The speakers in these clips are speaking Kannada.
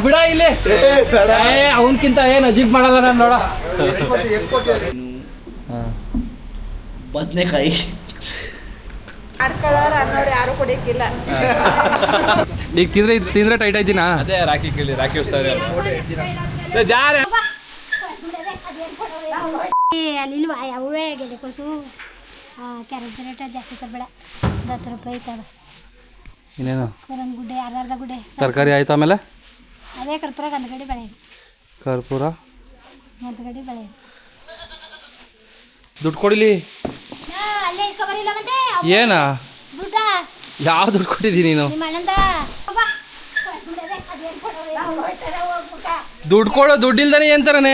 ಬಿಡ ಇಲ್ಲಿ ಅವನ್ಕಿಂತ ಏನು ಅಜೀಬ್ ಮಾಡಲ್ಲ ನಾನು ನೋಡ. ಬದನೆಕಾಯಿ ಯಾರು ಕುಡಿಯಕ್ಕಿಲ್ಲ. ಈಗ ತಿಂದ್ರೆ ಟೈಟ್ ಆಯ್ತಿನಾ? ಅದೇ ರಾಖಿ ಕೇಳಿ, ರಾಖಿ ಉತ್ಸವ ಅಲ್ಲಿಲ್ವಾ ಯಾವೇ ಗೆಳೆಕೋಸು ಕ್ಯಾರೆಟ್ ರೇಟ್ ಜಾಸ್ತಿ ತರಬೇಡ, 10 ರೂಪಾಯಿ ಐತದ. ಇನ್ನೇನು ಗುಡ್ಡೆ ಅರ್ಧ ಗುಡ್ಡೆ ತರಕಾರಿ ಆಯ್ತು. ಆಮೇಲೆ ಅದೇ ಕರ್ಪೂರ ಗಂಧಗಡ್ಡಿ ಬೆಳೆ, ಕರ್ಪೂರ ಗಂಧಗಡ್ಡಿ ಬೆಳೆ. ದುಡ್ಡು ಕೊಡಿಲಿ. ಅಲ್ಲೇ ಇಸ್ಕೊಬರಿಲ್ಲ ಮತ್ತೆ ಏನ ದುಡ್ಡ ಯಾವ ದುಡ್ಡು ಕೊಟ್ಟಿದ್ದೀನಿ ನೀನು? ನಿಮ್ಮ ಅಣ್ಣಂದ ದುಡ್ಡು ಕೊಡೋ ದುಡ್ಡಿಲ್ದಾನೆ ಏನ್ ತರನೆ?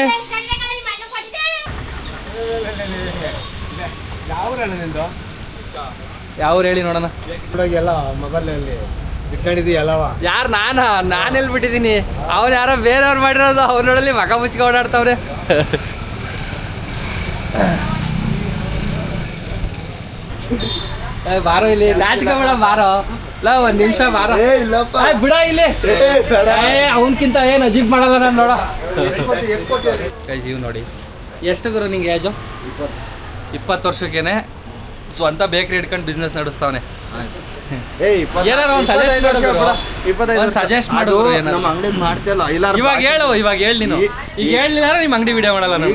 ಯಾವ ಹೇಳಿ ನೋಡೋಣ. ಎಲ್ಲ ಮೊಬೈಲಲ್ಲಿ ಇಟ್ಕೊಂಡಿದ್ದೀಯಲ್ಲವ. ಯಾರು ನಾನು ಎಲ್ಲಿ ಬಿಟ್ಟಿದ್ದೀನಿ? ಅವ್ನು ಯಾರೋ ಬೇರೆಯವ್ರು ಮಾಡಿರೋದು, ಅವ್ರು ನೋಡಲಿ ಮಗ ಮುಚ್ಕ ಓಡಾಡ್ತವ್ರೆ. ಬಾರೋ ಇಲ್ಲಿ, ನಾಚಿಕೆ ಬಾರೋ. ಒಂದ್ ನಿಮಿಷ ಬಾರೋ, ಬಿಡ ಇಲ್ಲಿ. ಅವನ್ಕಿಂತ ಏನು ಅಜೀಬ್ ಮಾಡಲ್ಲ ನಾನು ನೋಡ. ಇವ್ ನೋಡಿ ಎಷ್ಟು ಗುರು ನಿಂಗೆ ಏಜು? 20 ವರ್ಷಕ್ಕೇನೆ ಸ್ವಂತ ಬೇಕ್ರಿ ಇಟ್ಕೊಂಡು ಬಿಸ್ನೆಸ್ ನಡೆಸ್ತಾವನೆ. ಸಜೆಸ್ಟ್ ಮಾಡು. ಇವಾಗ ಹೇಳು ನೀನು. ಈಗ ಹೇಳಿಲ್ಲ ನಿಮ್ಮ ಅಂಗಡಿ ವಿಡಿಯೋ ಮಾಡಲ್ಲ ನಾನು.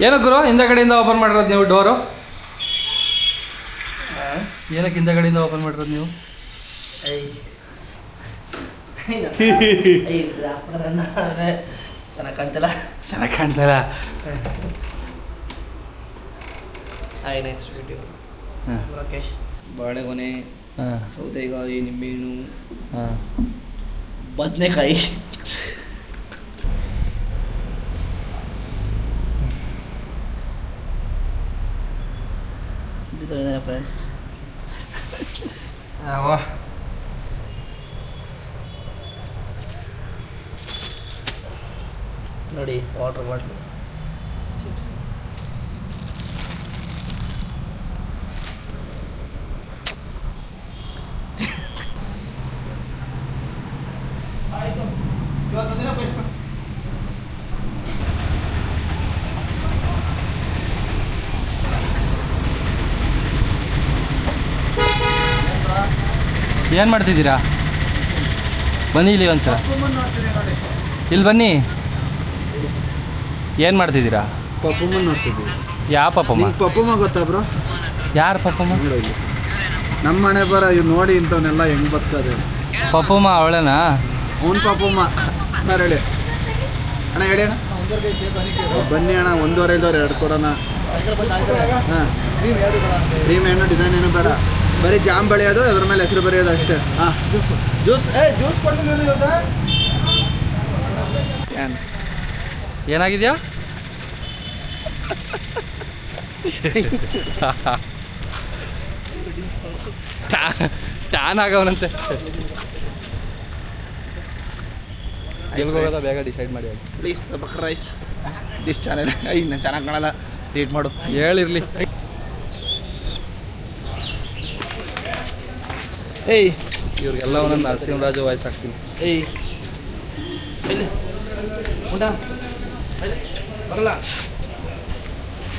ಏನೋ ಗುರು ಹಿಂದಗಡೆಯಿಂದ ಓಪನ್ ಮಾಡಿರೋದು ನೀವು ಡೋರು? ಏನಕ್ಕೆ ಹಿಂದಗಡೆಯಿಂದ ಓಪನ್ ಮಾಡಿರೋದು ನೀವು? ಚೆನ್ನಾಗಿ ಕಾಣ್ತಲ್ಲ? ಚೆನ್ನಾಗಿ ಕಾಣ್ತಲ್ಲ. Hi, nice to meet you. Rakesh. ಬಾಳೆಗೊನೆ, ಸೌತೆಕಾಯಿ, ನಿಂಬೆಹಣ್ಣು, ಬದನೆಕಾಯಿ. ಫ್ರೆಂಡ್ಸ್ ನೋಡಿ, ವಾಟರ್ ಬಾಟ್ಲು, ಚಿಪ್ಸ್. ಏನು ಮಾಡ್ತಿದ್ದೀರಾ? ಬನ್ನಿ ಇಲ್ಲಿ ಒಂದ್ಸಲ, ಇಲ್ಲಿ ಬನ್ನಿ. ಏನು ಮಾಡ್ತಿದ್ದೀರಾ? ಪಪ್ಪಮ್ಮ ನೋಡ್ತಿದ್ದೀವಿ. ಯಾವ ಪಪ್ಪಮ್ಮ? ಪಪ್ಪಮ್ಮ ಗೊತ್ತಾ ಬ್ರೋ? ಯಾರು ಪಪ್ಪಮ್ಮ? ನಮ್ಮ ಮನೆ ಬರ ಇವ್ ನೋಡಿ ಇಂಥವನ್ನೆಲ್ಲ ಹೆಂಗ್ ಬರ್ತದೆ. ಪಪ್ಪಮ್ಮ ಅವಳೇನಾ? ಅವ್ನು ಪಪ್ಪಮ್ಮ ಅಣ್ಣ ಹೇಳಿ. ಅಣ್ಣ ಹೇಳಿ ಅಣ್ಣ. ಬನ್ನಿ ಅಣ್ಣ, 1.5 2 ಕೊಡೋಣ. ಹಾಂ, ಕ್ರೀಮ್ ಏನು ಡಿಸೈನ್ ಏನು ಬೇಡ, ಬರೀ ಜಾಮ್ ಬೆಳೆಯೋದು, ಅದ್ರ ಮೇಲೆ ಹೆಸರು ಬರೆಯೋದು ಅಷ್ಟೇ. ಹಾಂ, ಜ್ಯೂಸ್ ಜ್ಯೂಸ್ ಕೊಡ್ತೀನಿ ಇವತ್ತು. ಏನಾಗಿದೆಯಾ? ಟ್ಯಾನ್ ಆಗವನಂತೆ. ಎಲ್ಲಿಗೆ ಹೋಗೋದ ಬೇಗ ಡಿಸೈಡ್ ಮಾಡಿ. Please subscribe this channel. ನಾನು ಚೆನ್ನಾಗಿ ಕಾಣಲ್ಲ, ರೇಟ್ ಮಾಡು. ಹೇಳಿರ್ಲಿ. ಏಯ್, ಇವ್ರಿಗೆಲ್ಲ ಒಂದೊಂದು ನರಸಿಂಹರಾಜು ವಾಯ್ಸ್ ಹಾಕ್ತೀನಿ. ಏಯ್ ಉಂಟಾ ಬರಲ್ಲ.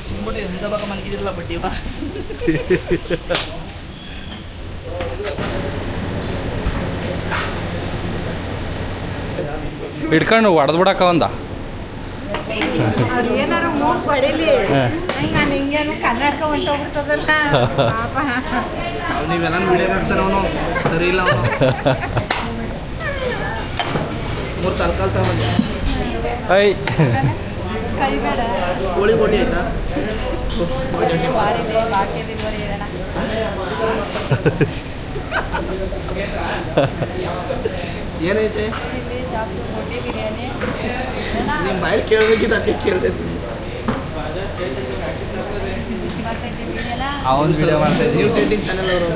ಸಿಂಬುಟಿ ಎಂತ ಭಾಗ ಮಲಗಿದಿರಲ್ಲ ಬಡ್ಡಿ ಬಾ. ಹಿಡ್ಕೊಂಡು ಹೊಡೆದ್ಬಿಡಕ್ಕ ಒಂದ. ಅವ್ರು ಏನಾರು ಮೂಗ್ ಹೊಡಿಲಿ, ನಾನು ಹಿಂಗೇನು ಕನ್ನಡಕ ಹೊಂಟೋಗ್ಬಿಡ್ತದಲ್ಲ ಪಾಪ. ನೀವೆಲ್ಲ ವಿಡಿಯೋಗೆ ಹಾಕ್ತಾರೆ, ಅವನು ಸರಿ ಇಲ್ಲ. ಅವನು 3 ತಲ್ಕಾಲ್ ತಗೊಂಡು ಐ ಕೈ ಬೇಡ. ಕೋಳಿ ಗೋಟಿ ಆಯ್ತಾ? ಏನೈತೆ? ಚಿಲ್ಲಿ ಚಾಪ್ಸು, ಮೊಟ್ಟೆ ಬಿರಿಯಾನಿ. ನಿಮ್ಮ ಬಾಯಲ್ಲಿ ಕೇಳಬೇಕಿತ್ತು, ಅದಕ್ಕೆ ಕೇಳಿದೆ ಸುಮ್ಮನೆ. ಅವನು ವಿಡಿಯೋ ಮಾಡ್ತಾ ಇದ್ದೀವಿ. ನ್ಯೂಸ್ 18 ಚಾನೆಲ್ ಅವರು.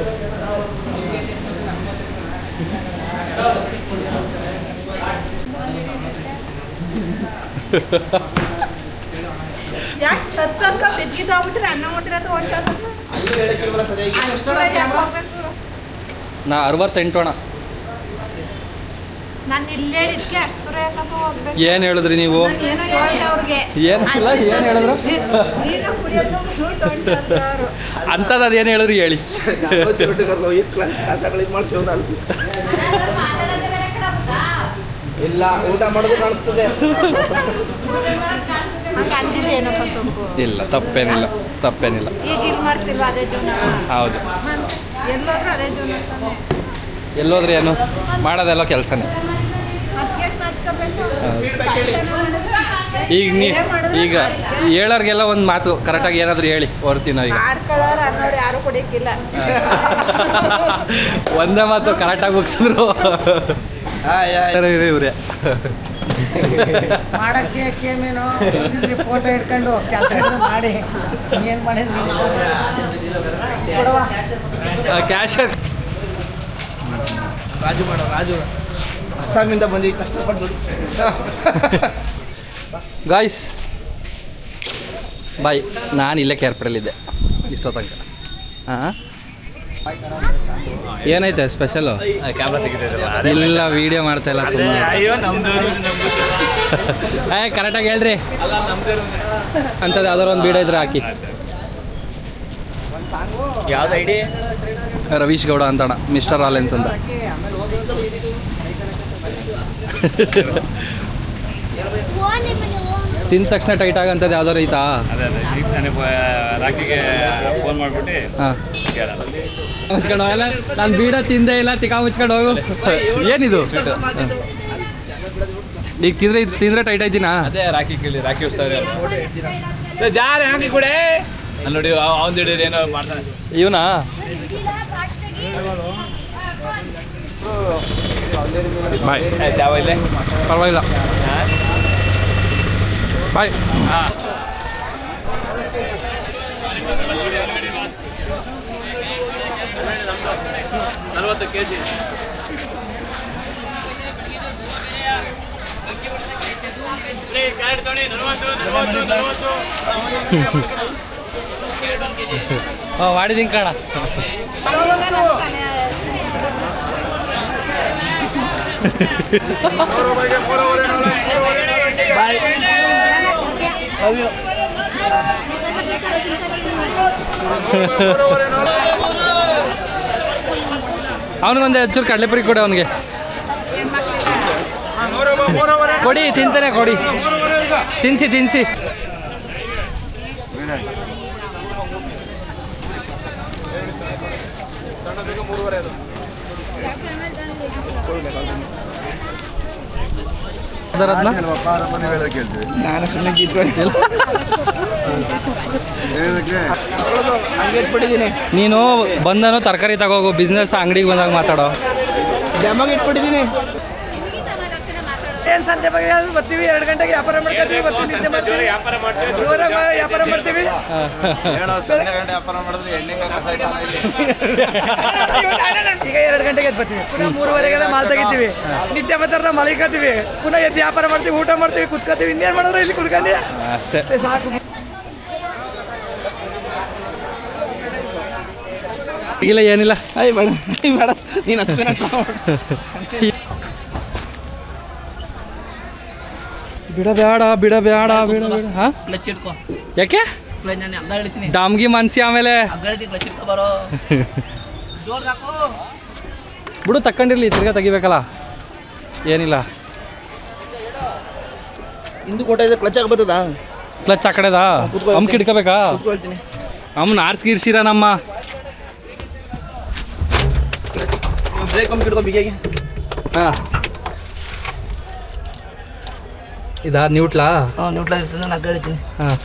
ಯಾಕೆ ಸತ್ತಂಕ ಬೆದ್ಗಿದ್ದೋಗ್ಬಿಟ್ರೆ ಅನ್ನ ಹೊಟ್ಟಿರತ್ತೆ ಹೊಂಟದ ಅಲ್ಲೂ ಹೇಳಕ್ಕಿಲ್ವಲ್ಲ ಸರಿಯಾಗಿ. ನಾ 68 ಅಣ್ಣ. ನಾನು ಇಲ್ಲಿ ಹೇಳಿದ್ಕೆ ಅಷ್ಟು ದೂರ ಯಾಕಪ್ಪ ಹೋಗ್ಬೇಕು? ಏನು ಹೇಳಿದ್ರಿ ನೀವು? ನಾನು ಏನೋ ಹೇಳ್ದೆ ಅವ್ರಿಗೆ. ಏನಿಲ್ಲ, ಏನು ಹೇಳಿದ್ರು? ನೀರು ಕುಡಿಯೋದು ಫ್ರೂಟ್ ಹೊಂಟದ್ರು. ಅಂಥದ್ದು ಅದೇನು ಹೇಳಿದ್ರಿ ಹೇಳಿ. ನಾವು ಚೋಟುಗಾರರು ಹೋಗಿ ಕಾಸಗಳಿಗೆ ಮಾಡ್ತೀವಿ ನಾನು. ಇಲ್ಲ, ಊಟ ಮಾಡೋದು ಕಾಣಿಸ್ತದೆ. ಹಂಗೆ ಅಂದಿದ್ದೇನಪ್ಪ ತಪ್ಪು? ಇಲ್ಲ, ತಪ್ಪೇನಿಲ್ಲ. ಈಗ ಇಲ್ಲಿ ಮಾಡ್ತಿಲ್ವ ಅದೇ ಜೀವನ? ಹೌದು. ಎಲ್ಲೋದ್ರೂ ಅದೇ ಜೀವನ ತಾನೆ. ಎಲ್ಲೋದ್ರಿ ಏನು ಮಾಡೋದೆಲ್ಲ ಕೆಲಸನೇ. ಅದಕ್ಕೆ ನಾಚ್ಕೋಬೇಕು. ಈಗ ಹೇಳೋರ್ಗೆಲ್ಲ ಒಂದು ಮಾತು ಕರೆಕ್ಟಾಗಿ ಏನಾದರೂ ಹೇಳಿ ಹೊರ್ತೀವಿ ನಾವು ಈಗ. ಆಡ್ಕೊಳ್ಳೋರು ಅನ್ನೋರು ಯಾರು ಕುಡಿಯಕ್ಕಿಲ್ಲ. ಒಂದೇ ಮಾತು ಕರೆಕ್ಟಾಗಿ ಮುಗಿಸಿದ್ರು ಇವರೇ. ಮಾಡಕ್ಕೆ ಕೇಮೇನೋ ಫೋಟೋ ಇಟ್ಕೊಂಡು ಕೆಲಸ ಮಾಡಿ ಏನು ಮಾಡಿದ್ರಿ ಕೊಡವಾ ಕ್ಯಾಶ್ ರಾಜು ಅಸ್ಸಾಮಿಂದ ಬಂದು ಕಷ್ಟಪಟ್ಟು ಗಾಯ್ಸ್ ಬಾಯ್. ನಾನು ಇಲ್ಲೇ ಕೇರ್ಪಡಲ್ಲಿದ್ದೆ ಇಷ್ಟೋ ತನಕ. ಹಾಂ, ಏನೈತೆ ಸ್ಪೆಷಲು? ಕ್ಯಾಮ್ರಾ ತೆಗಿತಿದ್ರಲ್ಲ ಇಲ್ಲ, ವೀಡಿಯೋ ಮಾಡ್ತಾ ಇಲ್ಲ ಸುಮ್ಮನೆ. ಅಯ್ಯೋ ನಮ್ದು ಕರೆಕ್ಟಾಗಿ ಹೇಳ್ರಿ. ಅಂಥದ್ದು ಯಾವ್ದಾರು ಒಂದು ವೀಡಿಯೋ ಇದ್ರೆ ಹಾಕಿ. ಯಾವ್ದು ಐಡಿ? ರವೀಶ್ ಗೌಡ ಅಂತಣ, ಮಿಸ್ಟರ್ ಆಲೆನ್ಸ್ ಅಂತ. ತಿಂದ ತಕ್ಷಣ ಟೈಟ್ ಆಗಂಥದ್ದು ಯಾವ್ದಾರು ಐತಾ? ಅದೇ ಈಗ ನನಗೆ ರಾಕಿಗೆ ಫೋನ್ ಮಾಡಿಬಿಟ್ಟು ಹಾಂ, ಕೇಳೋಣ. ಮುಚ್ಕೊಂಡು ಹೋಗಲ್ಲ. ನಾನು ಬೀಡ ತಿಂದೇ ಇಲ್ಲ, ತಿಕ್ಕ ಮುಚ್ಕೊಂಡು ಹೋಗು. ಏನಿದು ಈಗ ತಿಂದ್ರೆ ಟೈಟ್ ಆಯ್ತಿನಾ? ಅದೇ ರಾಕಿ ಕೇಳಿ, ರಾಕಿ ಉತ್ಸವ ಜಾರ ಹಾಕಿ ಕೊಡೆ. ಅಲ್ಲಿ ನೋಡಿ ಅವ್ನು ಹಿಡಿದ್ರೆ ಏನೋ ಮಾಡ್ತಾನೆ ಇವನಾ? ಬಾಯ್. ಯಾವ ಇಲ್ಲೇ ಪರವಾಗಿಲ್ಲ, ಬಾಯ್. ಹಾಂ. ನಲ್ವತ್ತು kg. ಮಾಡಿದ್ದೀನಿ ಕಣ. ಅವನಿಗೊಂದು ಹೆಚ್ಚೂರು ಕಡಲೆಪುರಿ ಕೊಡಿ ಅವನಿಗೆ. ಕೊಡಿ, ತಿಂತಾನೆ, ಕೊಡಿ, ತಿನ್ಸಿ. ನಾನು ಸುಮ್ಮನೆ ಗೀತ್ಕೊಂಡಿಲ್ಲ. ಹಂಗೆ ಇಟ್ಬಿಟ್ಟಿದ್ದೀನಿ. ನೀನು ಬಂದನು ತರಕಾರಿ ತಗೋಗು, ಬಿಸ್ನೆಸ್ ಅಂಗಡಿಗೆ ಬಂದಾಗ ಮಾತಾಡೋ. ಡ್ಯಾಮಾಗ ಇಟ್ಬಿಟ್ಟಿದ್ದೀನಿ. ಏನು ಸಂತೆ ಬಗ್ಗೆ ಬರ್ತೀವಿ, 2 ಗಂಟೆಗೆ ವ್ಯಾಪಾರ ಮಾಡ್ಕೊತೀವಿ, ಬರ್ತೀವಿ, ನಿದ್ದೆ ಮಾಡ್ತೀವಿ, ವ್ಯಾಪಾರ ಮಾಡ್ತೀವಿ, ಜೋರಾಗಿ ವ್ಯಾಪಾರ ಮಾಡ್ತೀವಿ. ಈಗ 2 ಗಂಟೆಗೆ ಎದ್ದು ಬರ್ತೀವಿ, ಪುನಃ 3:30ಗೆಲ್ಲ ಮಾಲ್ ತೆಗಿತೀವಿ, ನಿದ್ದೆ ಮಾತಾಡ್ತಾ ಮಲಿಕತ್ತೀವಿ, ಪುನಃ ಎದ್ದು ವ್ಯಾಪಾರ ಮಾಡ್ತೀವಿ, ಊಟ ಮಾಡ್ತೀವಿ, ಕುತ್ಕೋತೀವಿ. ಇನ್ನೇನು ಮಾಡಿದ್ರು ಇಲ್ಲಿ ಕುತ್ಕೊಂಡು ಅಷ್ಟೇ. ಸಾಕು. ಇಲ್ಲ, ಏನಿಲ್ಲ. ಬೇಡ ನೀನು ಬಿಡಬೇಡ. ಹಾಂ, ಕ್ಲಚ್ ಇಟ್ಕೋ. ಯಾಕೆ? ನಾನು ಹಗ್ಗ ಹೇಳ್ತೀನಿ, ಡಾಮ್ಗಿ ಮನ್ಸಿ ಆಮೇಲೆ ಹಗ್ಗ ಹೇಳ್ತೀನಿ, ಕ್ಲಚ್ ಇಟ್ಕೋ ಬರೋ. ಜೋರ್ ಹಾಕು. ಬಿಡು, ತಕ್ಕೊಂಡಿರ್ಲಿ, ತಿರ್ಗಾ ತೆಗಿಬೇಕಲ್ಲ. ಏನಿಲ್ಲ, ಹಿಂದೂ ಕೋಟ ಇದೆ, ಕ್ಲಚ್ ಆಗ್ಬರ್ತದ. ಕ್ಲಚ್ ಆ ಕಡೆದಾ? ಹಮ್ಕ್ ಹಿಡ್ಕೋಬೇಕಾ? ಕೂತ್ಕೊಳ್ತೀನಿ. ಅಮ್ಮನ ಆರ್ಸ್ಗಿರ್ಸಿರ ನಮ್ಮ. ಬ್ರೇಕ್ ಹಮ್ಕ್ ಹಿಡ್ಕೊ ಬಿಗಿಯಾಗಿ. ಹಾಂ, ಇದಾ ನ್ಯೂಟ್ಲಾ? ಹಾಂ, ನ್ಯೂಟ್ಲ ಇರ್ತದೆ, ನಾನು ಹಗ್ಗ ಹೇಳ್ತೀನಿ. ಹಾಂ,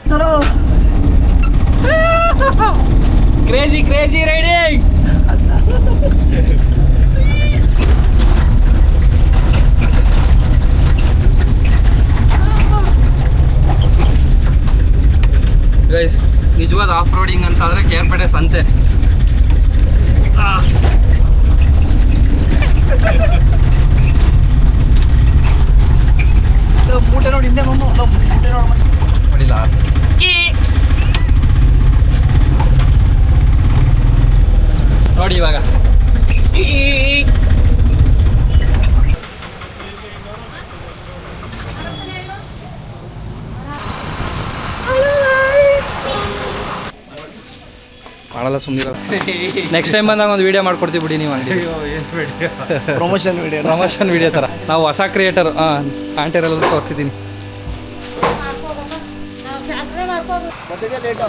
ಚಲೋ. Crazy riding. ನಿಜವಾದ ಆಫ್ ರೋಡಿಂಗ್ ಅಂತ ಆದರೆ ಕೇರ್ಪೇಟೆ ಸಂತೆ. ಮೂಟೆ ನೋಡಿ ಹಿಂದೆ ಮೂಟೆ ನೋಡಿಲ್ಲ ನೋಡಿ ಇವಾಗ ಮಾಡಲ್ಲ ಸುಮ್ಮನೆ. ನೆಕ್ಸ್ಟ್ ಟೈಮ್ ಬಂದಾಗ ಒಂದು ವಿಡಿಯೋ ಮಾಡ್ಕೊಡ್ತೀವಿ ಬಿಡಿ ನೀವು ಅಂಗಡಿ ಪ್ರಮೋಷನ್ ವಿಡಿಯೋ ಪ್ರಮೋಷನ್ ವಿಡಿಯೋ ಥರ. ನಾವು ಹೊಸ ಕ್ರಿಯೇಟರ್ ಆಂಟಿರೆಲ್ಲ ತೋರಿಸಿದ್ದೀನಿ. ಲೇಟು